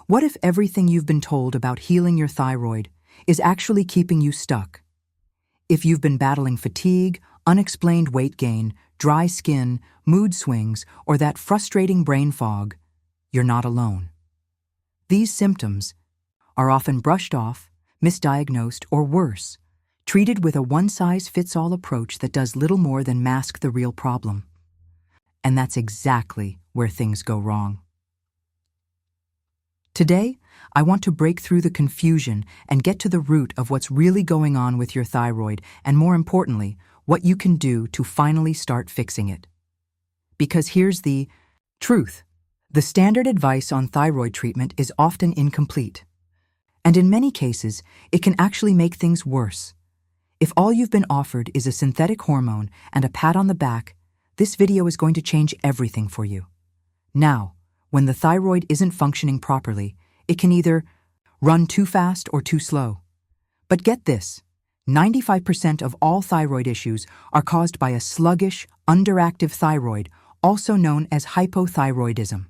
What if everything you've been told about healing your thyroid is actually keeping you stuck? If you've been battling fatigue, unexplained weight gain, dry skin, mood swings, or that frustrating brain fog, you're not alone. These symptoms are often brushed off, misdiagnosed, or worse, treated with a one-size-fits-all approach that does little more than mask the real problem. And that's exactly where things go wrong. Today, I want to break through the confusion and get to the root of what's really going on with your thyroid and, more importantly, what you can do to finally start fixing it. Because here's the truth. The standard advice on thyroid treatment is often incomplete. And in many cases, it can actually make things worse. If all you've been offered is a synthetic hormone and a pat on the back, this video is going to change everything for you. Now, when the thyroid isn't functioning properly, it can either run too fast or too slow. But get this, 95% of all thyroid issues are caused by a sluggish, underactive thyroid, also known as hypothyroidism.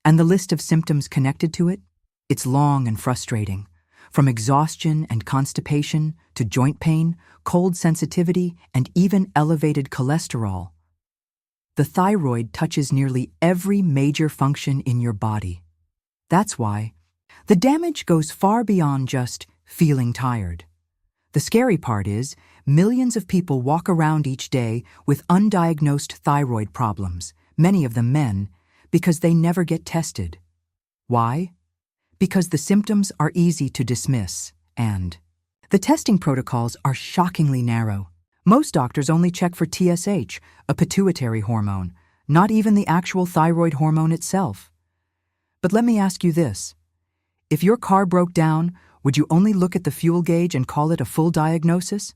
And the list of symptoms connected to it? It's long and frustrating. From exhaustion and constipation to joint pain, cold sensitivity, and even elevated cholesterol. The thyroid touches nearly every major function in your body. That's why the damage goes far beyond just feeling tired. The scary part is, millions of people walk around each day with undiagnosed thyroid problems, many of them men, because they never get tested. Why? Because the symptoms are easy to dismiss, and the testing protocols are shockingly narrow. Most doctors only check for TSH, a pituitary hormone, not even the actual thyroid hormone itself. But let me ask you this. If your car broke down, would you only look at the fuel gauge and call it a full diagnosis?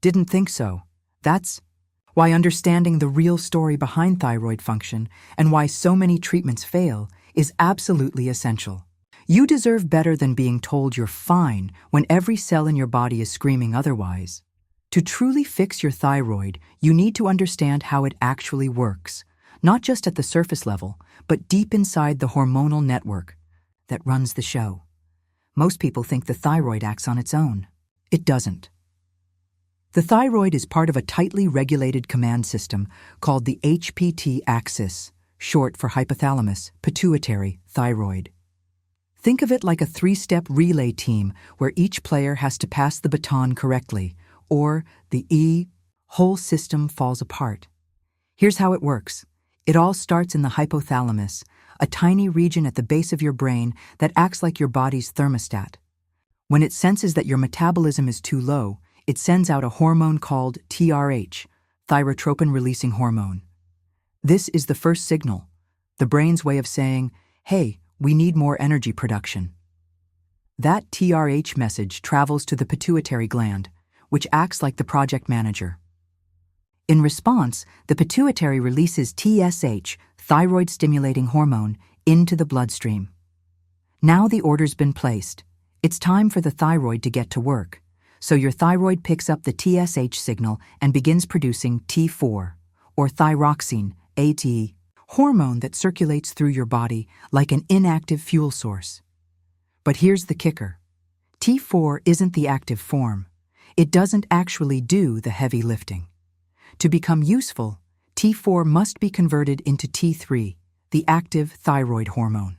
Didn't think so. That's why understanding the real story behind thyroid function and why so many treatments fail is absolutely essential. You deserve better than being told you're fine when every cell in your body is screaming otherwise. To truly fix your thyroid, you need to understand how it actually works, not just at the surface level, but deep inside the hormonal network that runs the show. Most people think the thyroid acts on its own. It doesn't. The thyroid is part of a tightly regulated command system called the HPT axis, short for hypothalamus, pituitary, thyroid. Think of it like a three-step relay team where each player has to pass the baton correctly, or the whole system falls apart. Here's how it works. It all starts in the hypothalamus, a tiny region at the base of your brain that acts like your body's thermostat. When it senses that your metabolism is too low, it sends out a hormone called TRH, thyrotropin-releasing hormone. This is the first signal, the brain's way of saying, hey, we need more energy production. That TRH message travels to the pituitary gland, which acts like the project manager. In response, the pituitary releases TSH, thyroid-stimulating hormone, into the bloodstream. Now the order's been placed. It's time for the thyroid to get to work. So your thyroid picks up the TSH signal and begins producing T4, or thyroxine, AT, hormone that circulates through your body like an inactive fuel source. But here's the kicker. T4 isn't the active form. It doesn't actually do the heavy lifting. To become useful, T4 must be converted into T3, the active thyroid hormone.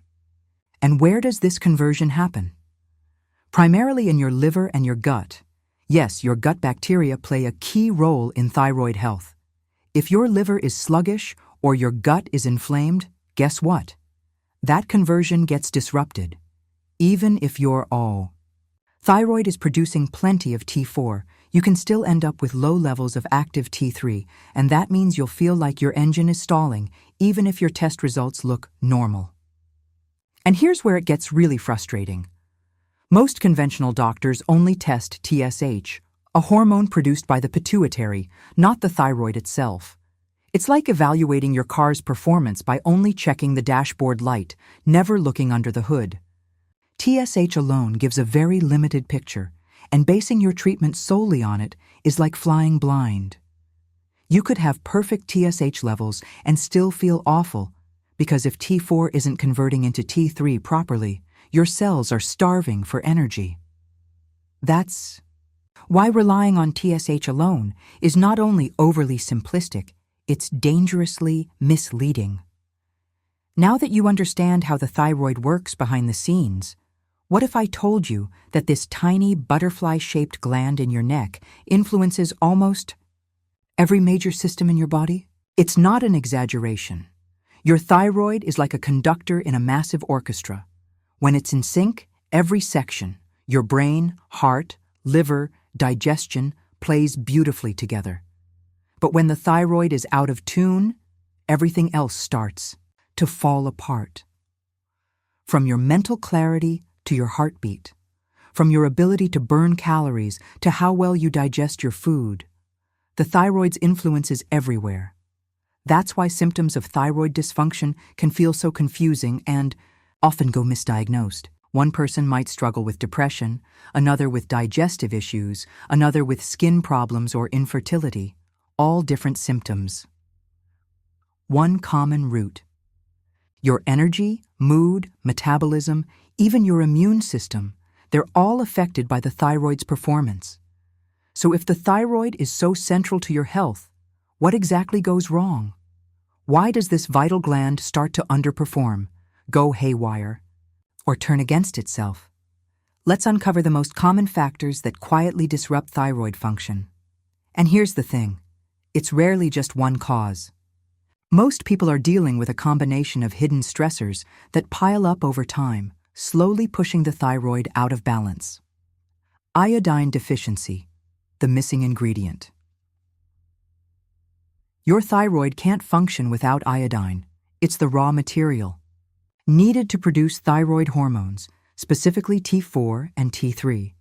And where does this conversion happen? Primarily in your liver and your gut. Yes, your gut bacteria play a key role in thyroid health. If your liver is sluggish or your gut is inflamed, guess what? That conversion gets disrupted, even if you're thyroid is producing plenty of T4, you can still end up with low levels of active T3, and that means you'll feel like your engine is stalling, even if your test results look normal. And here's where it gets really frustrating. Most conventional doctors only test TSH, a hormone produced by the pituitary, not the thyroid itself. It's like evaluating your car's performance by only checking the dashboard light, never looking under the hood. TSH alone gives a very limited picture, and basing your treatment solely on it is like flying blind. You could have perfect TSH levels and still feel awful, because if T4 isn't converting into T3 properly, Your cells are starving for energy. That's why relying on TSH alone is not only overly simplistic, it's dangerously misleading. Now that you understand how the thyroid works behind the scenes, what if I told you that this tiny butterfly-shaped gland in your neck influences almost every major system in your body? It's not an exaggeration. Your thyroid is like a conductor in a massive orchestra. When it's in sync, every section, your brain, heart, liver, digestion, plays beautifully together. But when the thyroid is out of tune, everything else starts to fall apart. From your mental clarity to your heartbeat, from your ability to burn calories to how well you digest your food, the thyroid's influence is everywhere. That's why symptoms of thyroid dysfunction can feel so confusing and often go misdiagnosed. One person might struggle with depression, another with digestive issues, another with skin problems or infertility, all different symptoms. One common root. Your energy, mood, metabolism, even your immune system, they're all affected by the thyroid's performance. So if the thyroid is so central to your health, what exactly goes wrong? Why does this vital gland start to underperform, go haywire, or turn against itself? Let's uncover the most common factors that quietly disrupt thyroid function. And here's the thing, it's rarely just one cause. Most people are dealing with a combination of hidden stressors that pile up over time, slowly pushing the thyroid out of balance. Iodine deficiency, the missing ingredient. Your thyroid can't function without iodine. It's the raw material needed to produce thyroid hormones, specifically T4 and T3.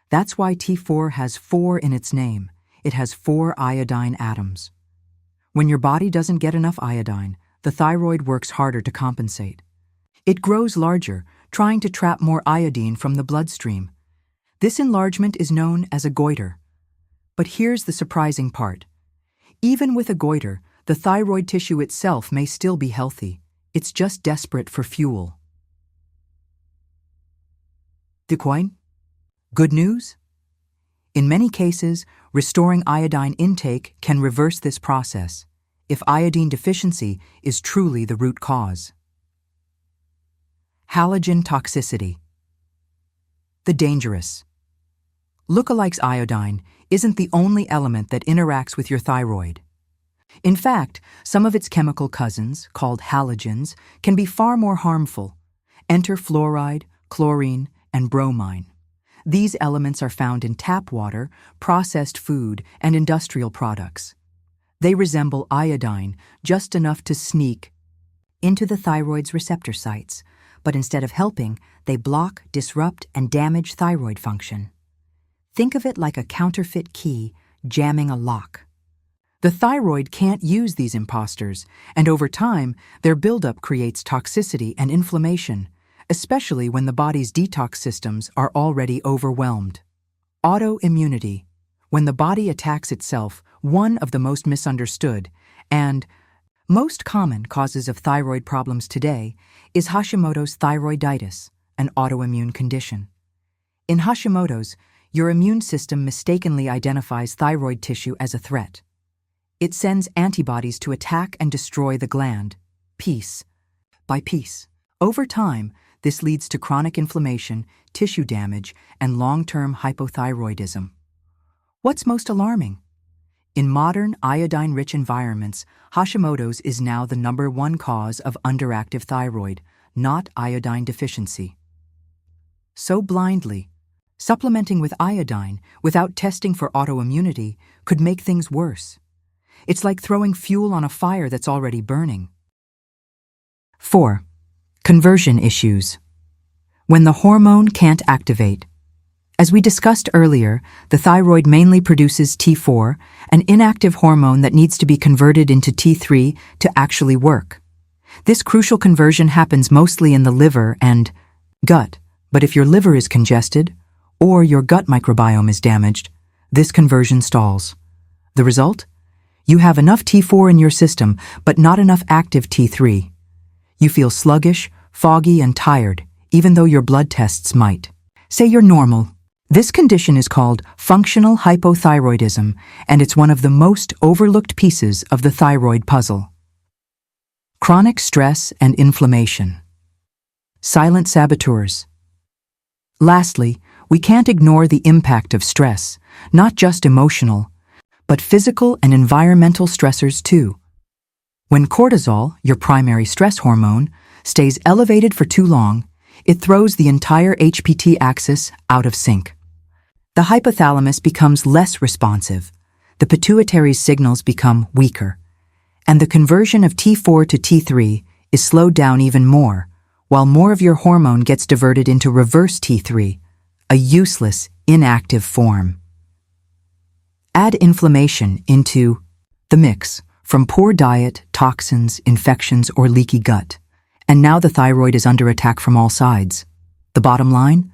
That's why T4 has 4 in its name. It has 4 iodine atoms. When your body doesn't get enough iodine, the thyroid works harder to compensate. It grows larger, trying to trap more iodine from the bloodstream. This enlargement is known as a goiter. But here's the surprising part. Even with a goiter, the thyroid tissue itself may still be healthy. It's just desperate for fuel. Good news? In many cases, restoring iodine intake can reverse this process if iodine deficiency is truly the root cause. Halogen toxicity. The dangerous. Lookalikes iodine isn't the only element that interacts with your thyroid. In fact, some of its chemical cousins, called halogens, can be far more harmful. Enter fluoride, chlorine, and bromine. These elements are found in tap water, processed food, and industrial products. They resemble iodine just enough to sneak into the thyroid's receptor sites, but instead of helping, they block, disrupt, and damage thyroid function. Think of it like a counterfeit key jamming a lock. The thyroid can't use these imposters, and over time, their buildup creates toxicity and inflammation, especially when the body's detox systems are already overwhelmed. Autoimmunity. When the body attacks itself, one of the most misunderstood and most common causes of thyroid problems today is Hashimoto's thyroiditis, an autoimmune condition. In Hashimoto's, your immune system mistakenly identifies thyroid tissue as a threat. It sends antibodies to attack and destroy the gland, piece by piece. Over time, this leads to chronic inflammation, tissue damage, and long-term hypothyroidism. What's most alarming? In modern, iodine-rich environments, Hashimoto's is now the #1 cause of underactive thyroid, not iodine deficiency. So blindly, supplementing with iodine without testing for autoimmunity could make things worse. It's like throwing fuel on a fire that's already burning. 4. Conversion issues. When the hormone can't activate. As we discussed earlier, the thyroid mainly produces T4, an inactive hormone that needs to be converted into T3 to actually work. This crucial conversion happens mostly in the liver and gut, but if your liver is congested or your gut microbiome is damaged, this conversion stalls. The result? You have enough T4 in your system, but not enough active T3. You feel sluggish, foggy, and tired, even though your blood tests might. Say you're normal. This condition is called functional hypothyroidism, and it's one of the most overlooked pieces of the thyroid puzzle. Chronic stress and inflammation. Silent saboteurs. Lastly, we can't ignore the impact of stress, not just emotional, but physical and environmental stressors too. When cortisol, your primary stress hormone, stays elevated for too long, it throws the entire HPT axis out of sync. The hypothalamus becomes less responsive, the pituitary's signals become weaker, and the conversion of T4 to T3 is slowed down even more, while more of your hormone gets diverted into reverse T3, a useless, inactive form. Add inflammation into the mix from poor diet, toxins, infections, or leaky gut. And now the thyroid is under attack from all sides. The bottom line?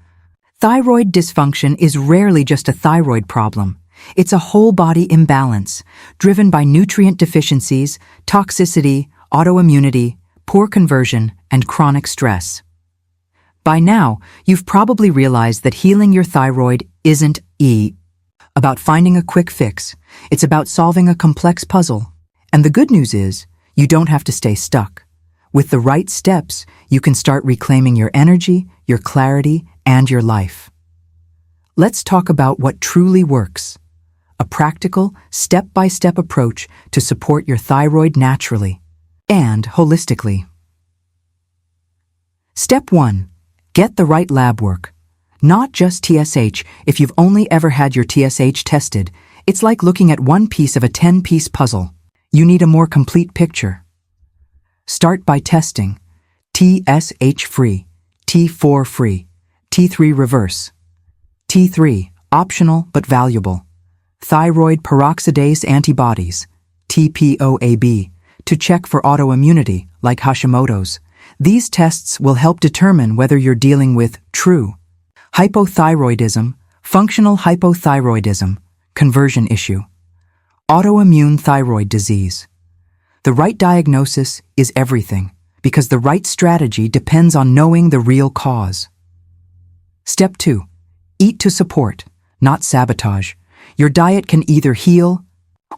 Thyroid dysfunction is rarely just a thyroid problem. It's a whole body imbalance, driven by nutrient deficiencies, toxicity, autoimmunity, poor conversion, and chronic stress. By now, you've probably realized that healing your thyroid isn't about finding a quick fix. It's about solving a complex puzzle. And the good news is, you don't have to stay stuck. With the right steps, you can start reclaiming your energy, your clarity, and your life. Let's talk about what truly works. A practical, step-by-step approach to support your thyroid naturally and holistically. Step 1. Get the right lab work. Not just TSH. If you've only ever had your TSH tested, it's like looking at one piece of a 10-piece puzzle. You need a more complete picture. Start by testing TSH-free, T4-free, T3 reverse, T3, optional but valuable, thyroid peroxidase antibodies, TPOAB, to check for autoimmunity like Hashimoto's. These tests will help determine whether you're dealing with true hypothyroidism, functional hypothyroidism, conversion issue, autoimmune thyroid disease. The right diagnosis is everything, because the right strategy depends on knowing the real cause. Step 2. Eat to support, not sabotage. Your diet can either heal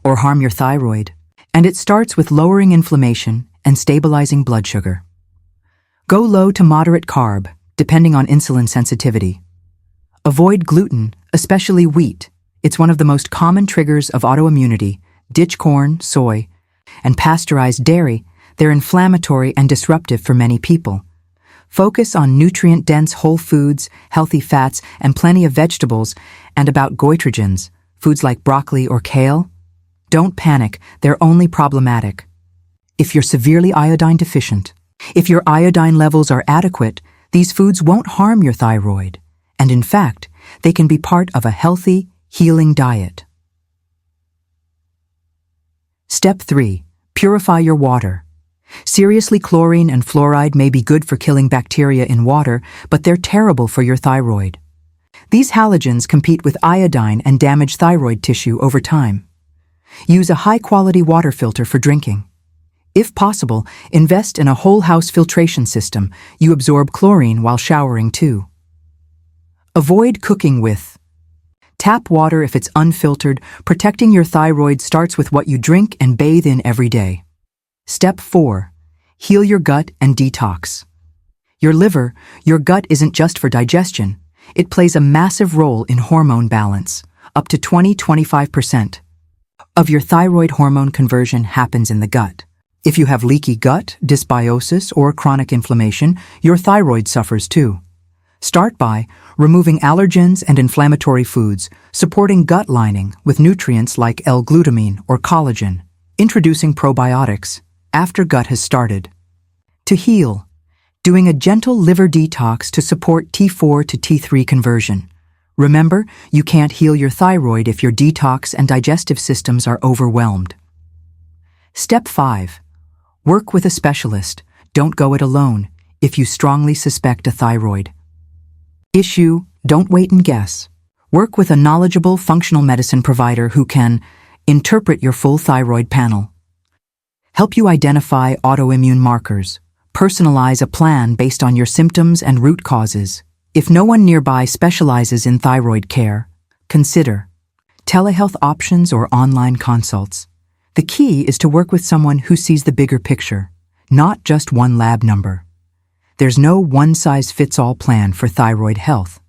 or harm your thyroid, and it starts with lowering inflammation and stabilizing blood sugar. Go low to moderate carb, depending on insulin sensitivity. Avoid gluten, especially wheat. It's one of the most common triggers of autoimmunity. Ditch corn, soy, and pasteurized dairy. They're inflammatory and disruptive for many people. Focus on nutrient-dense whole foods, healthy fats, and plenty of vegetables, and about goitrogens, foods like broccoli or kale. Don't panic, they're only problematic if you're severely iodine deficient. If your iodine levels are adequate, these foods won't harm your thyroid, and in fact, they can be part of a healthy, healing diet. Step 3. Purify your water. Seriously, chlorine and fluoride may be good for killing bacteria in water, but they're terrible for your thyroid. These halogens compete with iodine and damage thyroid tissue over time. Use a high-quality water filter for drinking. If possible, invest in a whole-house filtration system. You absorb chlorine while showering too. Avoid cooking with tap water if it's unfiltered. Protecting your thyroid starts with what you drink and bathe in every day. Step 4. Heal your gut and detox. Your liver, your gut isn't just for digestion. It plays a massive role in hormone balance. Up to 20–25% of your thyroid hormone conversion happens in the gut. If you have leaky gut, dysbiosis, or chronic inflammation, your thyroid suffers too. Start by removing allergens and inflammatory foods, supporting gut lining with nutrients like L-glutamine or collagen, introducing probiotics after gut has started. To heal, doing a gentle liver detox to support T4 to T3 conversion. Remember, you can't heal your thyroid if your detox and digestive systems are overwhelmed. Step 5. Work with a specialist. Don't go it alone if you strongly suspect a thyroid issue. Don't wait and guess. Work with a knowledgeable functional medicine provider who can interpret your full thyroid panel, help you identify autoimmune markers, Personalize a plan based on your symptoms and root causes. If no one nearby specializes in thyroid care, consider telehealth options or online consults. The key is to work with someone who sees the bigger picture, not just one lab number. There's no one-size-fits-all plan for thyroid health.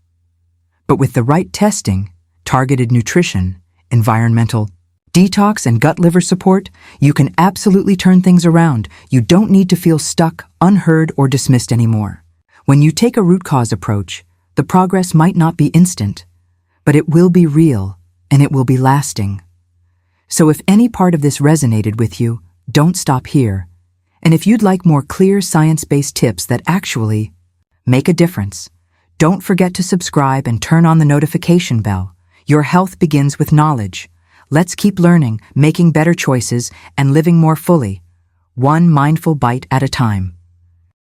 But with the right testing, targeted nutrition, environmental detox, and gut-liver support, you can absolutely turn things around. You don't need to feel stuck, unheard, or dismissed anymore. When you take a root cause approach, the progress might not be instant, but it will be real, and it will be lasting. So if any part of this resonated with you, don't stop here. And if you'd like more clear science-based tips that actually make a difference, don't forget to subscribe and turn on the notification bell. Your health begins with knowledge. Let's keep learning, making better choices, and living more fully, one mindful bite at a time.